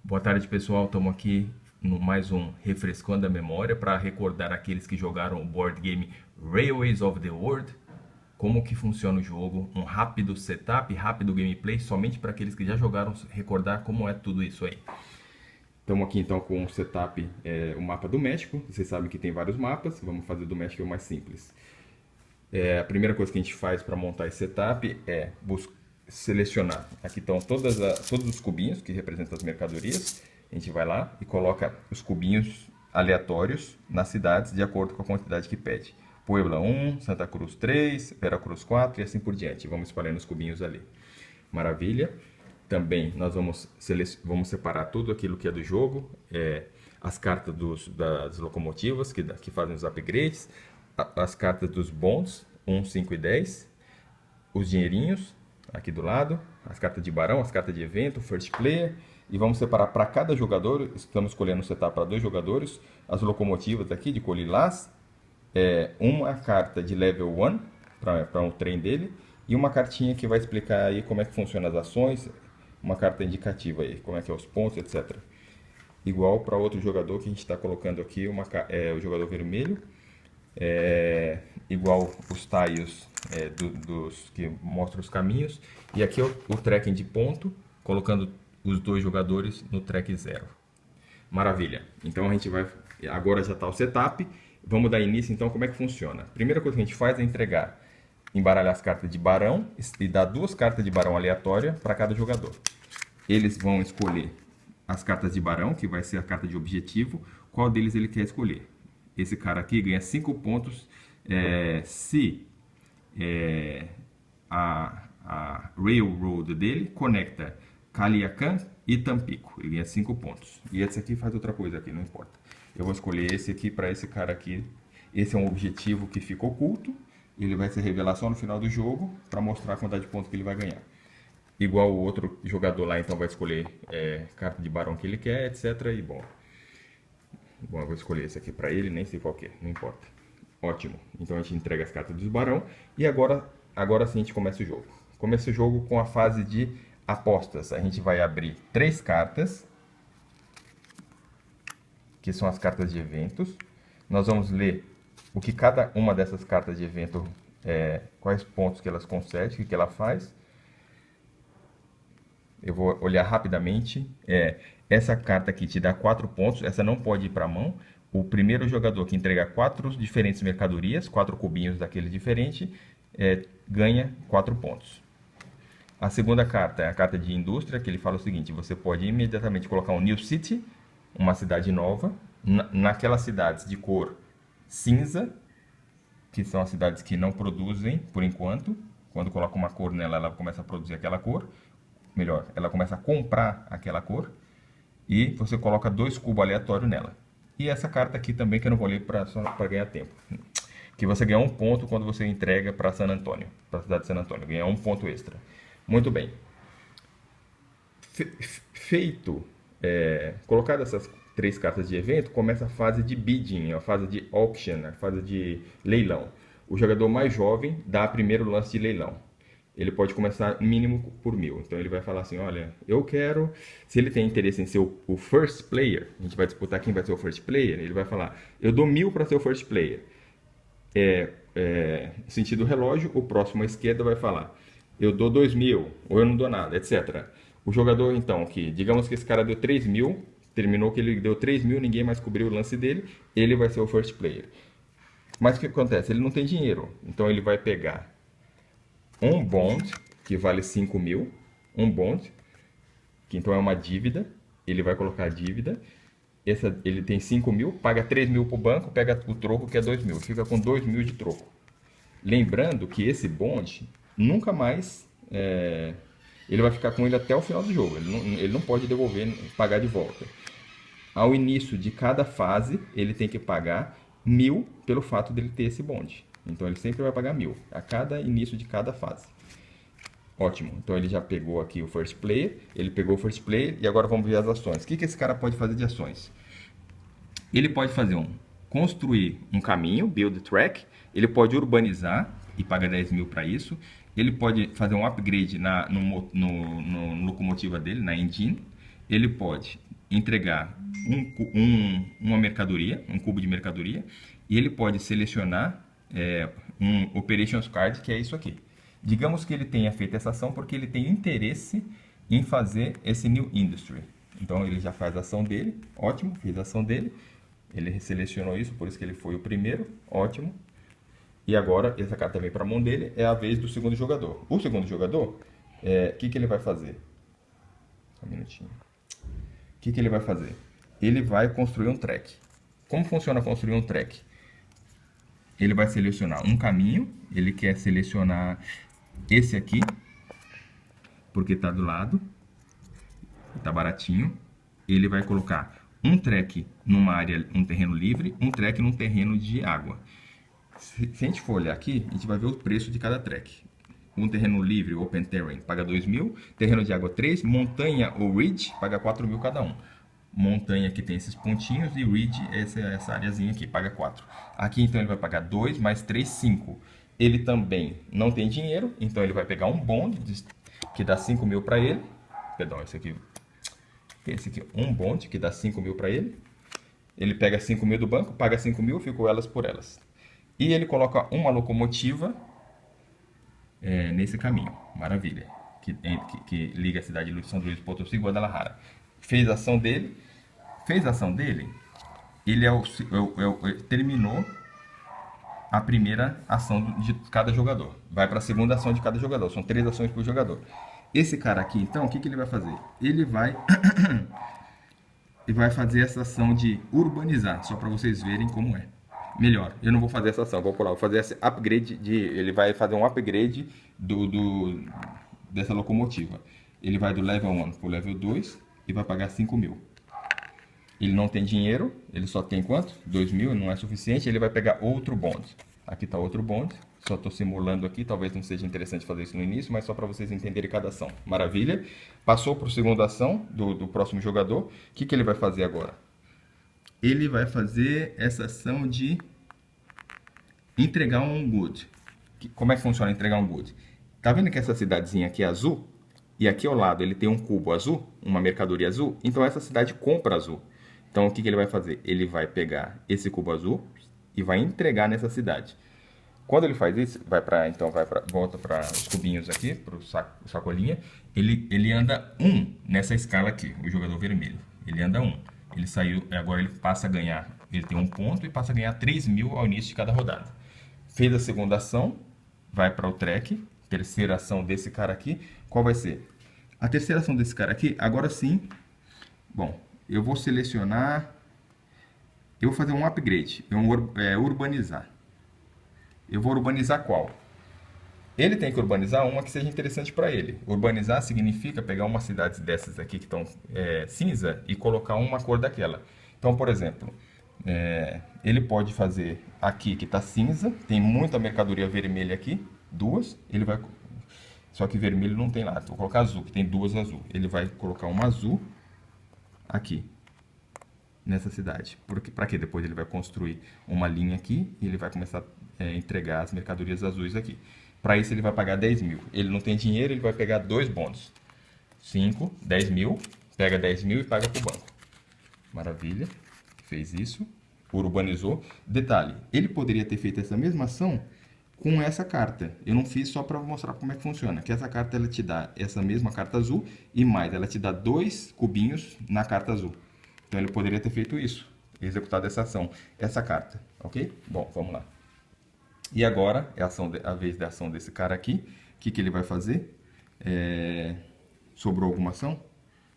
Boa tarde, pessoal. Estamos aqui no mais um Refrescando a Memória para recordar aqueles que jogaram o board game Railways of the World, como que funciona o jogo, um rápido setup, rápido gameplay, somente para aqueles que já jogaram, recordar como é tudo isso aí. Estamos aqui então com o setup, o mapa do México. Vocês sabem que tem vários mapas, vamos fazer do México o mais simples. A primeira coisa que a gente faz para montar esse setup é selecionar. Aqui estão todos os cubinhos que representam as mercadorias. A gente vai lá e coloca os cubinhos aleatórios nas cidades de acordo com a quantidade que pede. Puebla 1, Santa Cruz 3, Veracruz 4 e assim por diante. Vamos espalhando os cubinhos ali. Maravilha. Também nós vamos separar tudo aquilo que é do jogo, as cartas das locomotivas que fazem os upgrades, as cartas dos bonds 1, 5 e 10, os dinheirinhos aqui do lado, as cartas de barão, as cartas de evento, first player, e vamos separar para cada jogador. Estamos escolhendo um setup para 2 jogadores, as locomotivas aqui de colilás, uma carta de level 1 para um trem dele, e uma cartinha que vai explicar aí como é que funciona as ações, uma carta indicativa aí, como é que é os pontos, etc. Igual para outro jogador que a gente está colocando aqui, o jogador vermelho, igual os tiles dos que mostram os caminhos, e aqui o tracking de ponto, colocando os 2 jogadores no track 0. Maravilha, então a gente vai, agora já está o setup, vamos dar início então como é que funciona. A primeira coisa que a gente faz é embaralhar as cartas de barão e dar 2 cartas de barão aleatória para cada jogador. Eles vão escolher as cartas de barão, que vai ser a carta de objetivo, qual deles ele quer escolher. Esse cara aqui ganha 5 pontos se a railroad dele conecta Caliacan e Tampico. Ele ganha 5 pontos. E esse aqui faz outra coisa aqui, não importa. Eu vou escolher esse aqui para esse cara aqui. Esse é um objetivo que fica oculto. Ele vai se revelar só no final do jogo para mostrar a quantidade de pontos que ele vai ganhar. Igual o outro jogador lá, então vai escolher carta de barão que ele quer, etc. E bom, eu vou escolher esse aqui para ele, nem sei qual que é, não importa. Ótimo, então a gente entrega as cartas dos barão e agora sim a gente começa o jogo. Começa o jogo com a fase de apostas. A gente vai abrir 3 cartas, que são as cartas de eventos. Nós vamos ler o que cada uma dessas cartas de evento, quais pontos que elas concedem, o que ela faz. Eu vou olhar rapidamente. Essa carta aqui te dá 4 pontos, essa não pode ir para a mão. O primeiro jogador que entregar 4 diferentes mercadorias, 4 cubinhos daquele diferente, ganha 4 pontos. A segunda carta é a carta de indústria, que ele fala o seguinte: você pode imediatamente colocar um New City, uma cidade nova, naquelas cidades de cor cinza, que são as cidades que não produzem por enquanto. Quando coloca uma cor nela, ela começa a produzir aquela cor. Melhor, ela começa a comprar aquela cor. E você coloca 2 cubos aleatórios nela. E essa carta aqui também, que eu não vou ler só para ganhar tempo. Que você ganha 1 ponto quando você entrega para San Antônio, para a cidade de San Antônio. Ganha 1 ponto extra. Muito bem. Colocado essas 3 cartas de evento, começa a fase de bidding, a fase de auction, a fase de leilão. O jogador mais jovem dá o primeiro lance de leilão. Ele pode começar mínimo por 1000. Então ele vai falar assim, olha, eu quero... Se ele tem interesse em ser o first player, a gente vai disputar quem vai ser o first player, ele vai falar, eu dou 1000 para ser o first player. Sentido relógio, o próximo à esquerda vai falar, eu dou 2000, ou eu não dou nada, etc. O jogador, então, que digamos que esse cara deu 3000, terminou que ele deu 3000, ninguém mais cobriu o lance dele, ele vai ser o first player. Mas o que acontece? Ele não tem dinheiro, então ele vai pegar um bond, que vale 5.000, um bond, que então é uma dívida, ele vai colocar a dívida, ele tem 5.000, paga 3.000 para o banco, pega o troco que é 2.000, fica com 2.000 de troco. Lembrando que esse bond, nunca mais, ele vai ficar com ele até o final do jogo, ele não pode devolver, pagar de volta. Ao início de cada fase, ele tem que pagar 1.000 pelo fato dele ter esse bond. Então ele sempre vai pagar 1.000 a cada início de cada fase. Ótimo, então ele já pegou aqui o first player, ele pegou o first player e agora vamos ver as ações. O que esse cara pode fazer de ações? Ele pode construir um caminho, build track, ele pode urbanizar e paga 10.000 para isso, ele pode fazer um upgrade no locomotiva dele, na engine, ele pode entregar uma mercadoria, um cubo de mercadoria, e ele pode selecionar um Operations Card, que é isso aqui. Digamos que ele tenha feito essa ação porque ele tem interesse em fazer esse New Industry. Então ele já faz a ação dele, ótimo, fez a ação dele, ele selecionou isso, por isso que ele foi o primeiro, ótimo. E agora essa carta vem para a mão dele, é a vez do segundo jogador. O segundo jogador, o que ele vai fazer? Um minutinho. O que ele vai fazer? Ele vai construir um track. Como funciona construir um track? Ele vai selecionar um caminho, ele quer selecionar esse aqui, porque está do lado, está baratinho. Ele vai colocar um track numa área, um terreno livre, um track num terreno de água. Se a gente for olhar aqui, a gente vai ver o preço de cada track. Um terreno livre, Open Terrain, paga 2.000. Terreno de água 3. Montanha ou Ridge, paga 4.000 cada um. Montanha que tem esses pontinhos e Ridge, essa areazinha aqui, paga 4. Aqui então ele vai pagar 2 mais 3, 5. Ele também não tem dinheiro, então ele vai pegar um bond que dá 5.000 para ele. Perdão, esse aqui, um bond que dá 5.000 para ele. Ele pega 5.000 do banco, paga 5.000, ficou elas por elas. E ele coloca uma locomotiva nesse caminho, maravilha, que liga a cidade de São Luís Potosí e Guadalajara. Fez a ação dele, ele terminou a primeira ação de cada jogador. Vai para a segunda ação de cada jogador, são 3 ações por jogador. Esse cara aqui, então, o que ele vai fazer? Ele vai fazer essa ação de urbanizar, só para vocês verem como é. Melhor, eu não vou fazer essa ação, vou pular, vou fazer esse upgrade ele vai fazer um upgrade dessa locomotiva. Ele vai do level 1 para o level 2 e vai pagar 5.000. Ele não tem dinheiro, ele só tem quanto? 2.000, não é suficiente, ele vai pegar outro bonde. Aqui está outro bonde, só estou simulando aqui, talvez não seja interessante fazer isso no início, mas só para vocês entenderem cada ação. Maravilha. Passou para a segunda ação do próximo jogador. O que ele vai fazer agora? Ele vai fazer essa ação de entregar um good. Como é que funciona entregar um good? Tá vendo que essa cidadezinha aqui é azul? E aqui ao lado ele tem um cubo azul, uma mercadoria azul. Então essa cidade compra azul. Então o que ele vai fazer? Ele vai pegar esse cubo azul e vai entregar nessa cidade. Quando ele faz isso, volta para os cubinhos aqui, para o sacolinha. Ele anda 1 nessa escala aqui, o jogador vermelho. Ele anda 1. Ele saiu, agora ele passa a ganhar, ele tem 1 ponto e passa a ganhar 3.000 ao início de cada rodada. Fez a segunda ação, vai para o track, terceira ação desse cara aqui. Qual vai ser? A terceira ação desse cara aqui, agora sim, bom, eu vou selecionar, eu vou fazer um upgrade, urbanizar. Eu vou urbanizar qual? Ele tem que urbanizar uma que seja interessante para ele. Urbanizar significa pegar uma cidade dessas aqui que estão cinza e colocar uma cor daquela. Então, por exemplo, ele pode fazer aqui que está cinza, tem muita mercadoria vermelha aqui, 2, ele vai... Só que vermelho não tem lá, vou colocar azul, que tem 2 azul. Ele vai colocar uma azul aqui, nessa cidade. Para quê? Depois ele vai construir uma linha aqui e ele vai começar a entregar as mercadorias azuis aqui. Para isso ele vai pagar 10.000. Ele não tem dinheiro, ele vai pegar 2 bônus. 5, 10.000, pega 10.000 e paga para o banco. Maravilha, fez isso, urbanizou. Detalhe, ele poderia ter feito essa mesma ação com essa carta. Eu não fiz só para mostrar como é que funciona. Que essa carta ela te dá essa mesma carta azul e mais, ela te dá 2 cubinhos na carta azul. Então ele poderia ter feito isso, executado essa ação, essa carta, ok? Bom, vamos lá. E agora é a vez da ação desse cara aqui. O que ele vai fazer? Sobrou alguma ação?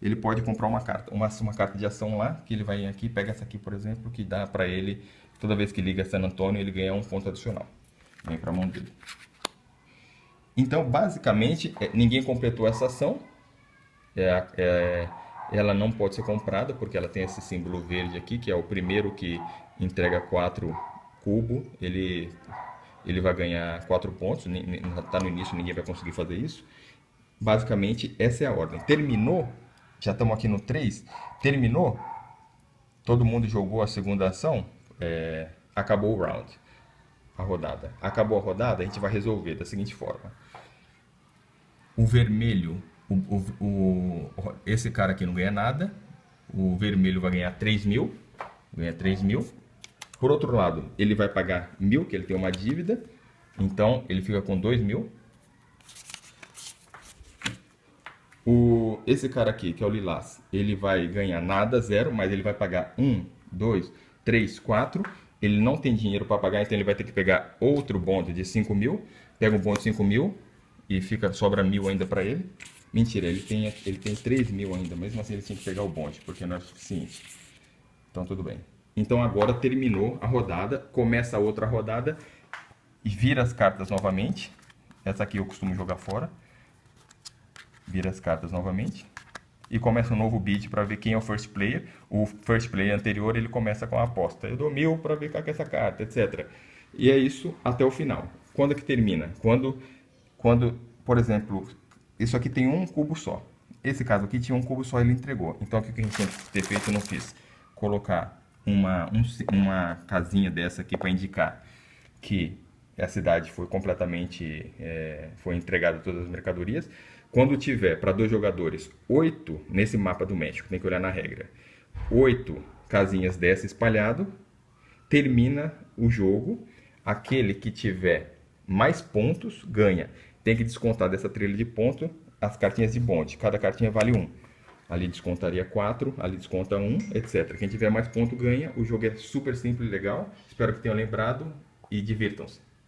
Ele pode comprar uma carta, uma carta de ação lá, que ele vai aqui, pega essa aqui, por exemplo, que dá para ele, toda vez que liga San Antônio, ele ganha 1 ponto adicional. Vem para a mão dele. Então, basicamente, ninguém completou essa ação. Ela não pode ser comprada, porque ela tem esse símbolo verde aqui, que é o primeiro que entrega 4 cubos. Ele vai ganhar 4 pontos, está no início, ninguém vai conseguir fazer isso. Basicamente, essa é a ordem. Terminou, já estamos aqui no 3, terminou, todo mundo jogou a segunda ação, acabou o round, a rodada. Acabou a rodada, a gente vai resolver da seguinte forma. O vermelho, esse cara aqui não ganha nada, O vermelho vai ganhar 3 mil. Ganha 3 mil. Por outro lado, ele vai pagar 1.000, que ele tem uma dívida. Então, ele fica com 2 mil. Esse cara aqui, que é o Lilás, ele vai ganhar nada, 0, mas ele vai pagar 1, 2, 3, 4. Ele não tem dinheiro para pagar, então ele vai ter que pegar outro bonde de 5 mil. Pega um bonde de 5 mil e sobra 1.000 ainda para ele. Mentira, ele tem 3 mil ainda, mesmo assim ele tinha que pegar o bonde, porque não é suficiente. Então tudo bem. Então agora terminou a rodada, começa a outra rodada e vira as cartas novamente. Essa aqui eu costumo jogar fora. Vira as cartas novamente e começa um novo bid para ver quem é o first player. O first player anterior ele começa com a aposta. Eu dou 1.000 para ver qual que é essa carta, etc. E é isso até o final. Quando é que termina? Quando, por exemplo, isso aqui tem um cubo só. Esse caso aqui tinha um cubo só, ele entregou. Então o que a gente tinha que ter feito eu não fiz? Colocar uma casinha dessa aqui para indicar que a cidade foi completamente, foi entregada todas as mercadorias. Quando tiver para 2 jogadores 8 nesse mapa do México, tem que olhar na regra, 8 casinhas dessa espalhado, termina o jogo. Aquele que tiver mais pontos ganha. Tem que descontar dessa trilha de pontos as cartinhas de bonde. Cada cartinha vale 1. Ali descontaria 4, ali desconta 1, etc. Quem tiver mais ponto ganha. O jogo é super simples e legal. Espero que tenham lembrado e divirtam-se.